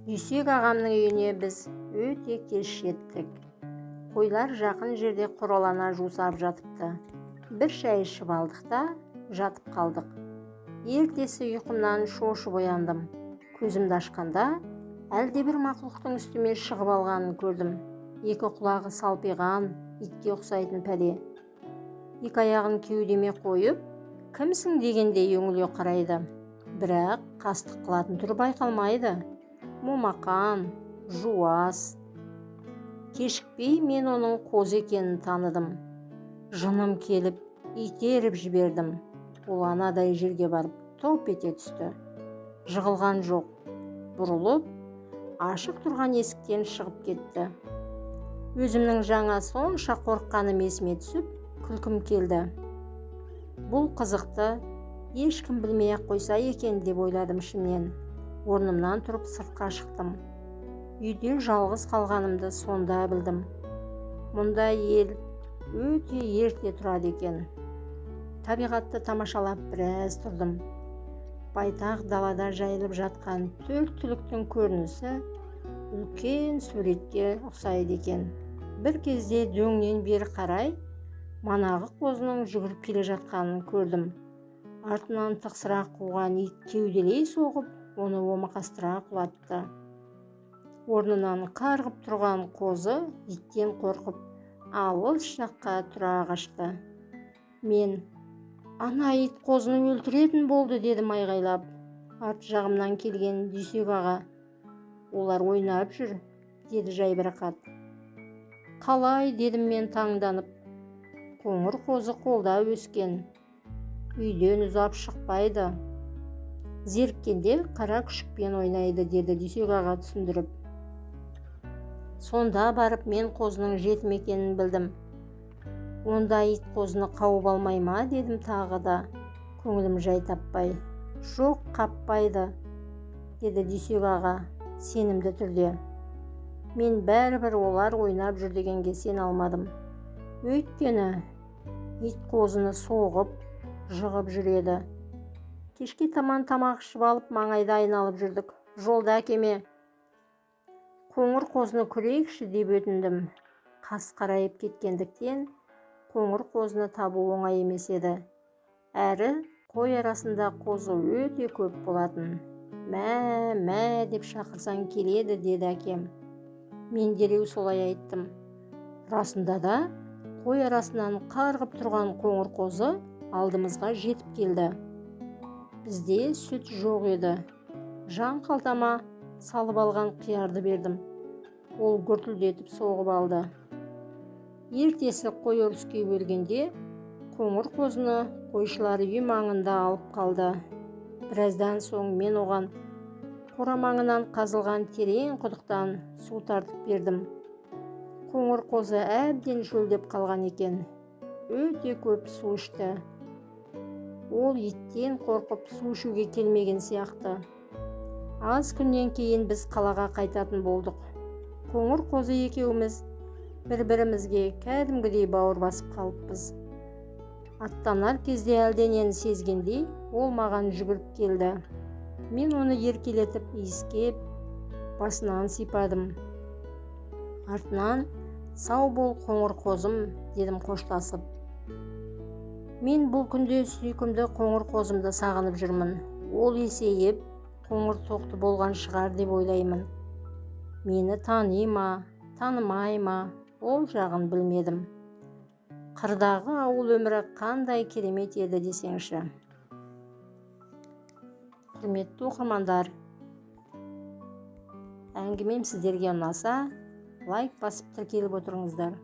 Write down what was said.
Дүйсек ағамның үйіне біз өте кеш жеттік. Қойлар жақын жерде қоралана жусап жатыпты. Бір шай ішіп алдық та жатып қалдық. Ертесі ұйқымнан шошып ояндым. Көзімді ашқанда әлде бір мақұлықтың үстіме шығып алғанын көрдім. Екі құлағы салпиған, итке ұқсайтын пәле. Екі аяғын кеудеме қойып, кімсің дегендей үңіле қарайды. Бірақ қастық қылатын түрі байқалмайды. Момақан, жуас. Кешікпей мен оның қозы екенін таныдым. Жыным келіп, итеріп жібердім. Ол анадай жерге барып топ ете түсті. Жығылған жоқ. Бұрылып, ашық тұрған есіктен шығып кетті. Өзімнің жаңа сонша қорыққаным есіме түсіп, күлкім келді. Бұл қызықты ешкім білмей-ақ қойса екен деп ойладым ішімнен. Орнымнан тұрып сыртқа шықтым. Үйде жалғыз қалғанымды сонда білдім. Мұнда ел өте ерте тұрады екен. Табиғатты тамашалап біраз тұрдым. Байтақ далада жайылып жатқан төрт түліктің көрінісі үлкен суретке ұқсайды екен. Бір кезде дөңнен бері қарай манағы қозының жүгіріп келе жатқанын көрдім. Артынан тықсырақ қуған ит кеуделей соғып, оны омақастыра құлатты. Орнынан қарғып тұрған қозы иттен қорқып, алыс жаққа тұра қашты. Мен, ана ит қозыны өлтіретін болды дедім айғайлап. Арт жағымнан келген Дүйсек аға, олар ойнап жүр, деді жайбарақат. Қалай, дедім мен таңданып. Қоңыр қозы қолда өскен. Үйден ұзап шықпайды. Зеріккенде қара күшікпен ойнайды, деді Дүйсек аға түсіндіріп. Сонда барып мен қозының жетім екенін білдім. Онда ит қозыны қауып алмай ма, дедім тағы да, көңілім жай таппай. Жоқ, қаппайды, деді Дүйсек аға сенімді түрде. Мен бәрібір олар ойнап жүр дегенге сене алмадым. Өйткені ит қозыны соғып, жығып жүреді. Кешке таман тамақ ішіп алып маңайды айналып жүрдік. Жолда әкеме, қоңыр қозыны көрейікші деп өтіндім. Қас қарайып кеткендіктен қоңыр қозыны табу оңай емес еді. Әрі қой арасында қозы өте көп болатын. Мә деп шақырсаң келеді, деді әкем. Мен дереу солай айттым. Расында да қой арасынан қарғып тұрған қоңыр қозы алдымызға жетіп келді. Бізде сүт жоқ еді. Жан қалтама салып алған қиярды бердім. Ол гүртілдетіп соғып алды. Ертесі қой өріске бөлгенде қоңыр қозыны қойшылар үй маңында алып қалды. Біраздан соң мен оған қора маңынан қазылған терең құдықтан су тартып бердім. Қоңыр қозы әбден шөлдеп қалған екен. Өте көп су ішті. Ол иттен қорқып су ішуге келмеген сияқты. Аз күннен кейін біз қалаға қайтатын болдық. Қоңыр қозы екеуміз бір-бірімізге кәдімгідей бауыр басып қалыппыз. Аттанар кезде әлденені сезгендей, ол маған жүгіріп келді. Мен оны еркелетіп, иіскеп, басынан сипадым. Артынан, сау бол қоңыр қозым, дедім қоштасып. Мен бұл күнде сүйкімді қоңыр қозымды сағынып жүрмін. Ол есейіп, қоңыр тоқты болған шығар деп ойлаймын. Мені тани ма, танымай ма, ол жағын білмедім. Қырдағы ауыл өмірі қандай керемет еді десеңші. Құрметті оқырмандар, әңгімем сіздерге ұнаса, лайк басып тіркеліп отырыңыздар.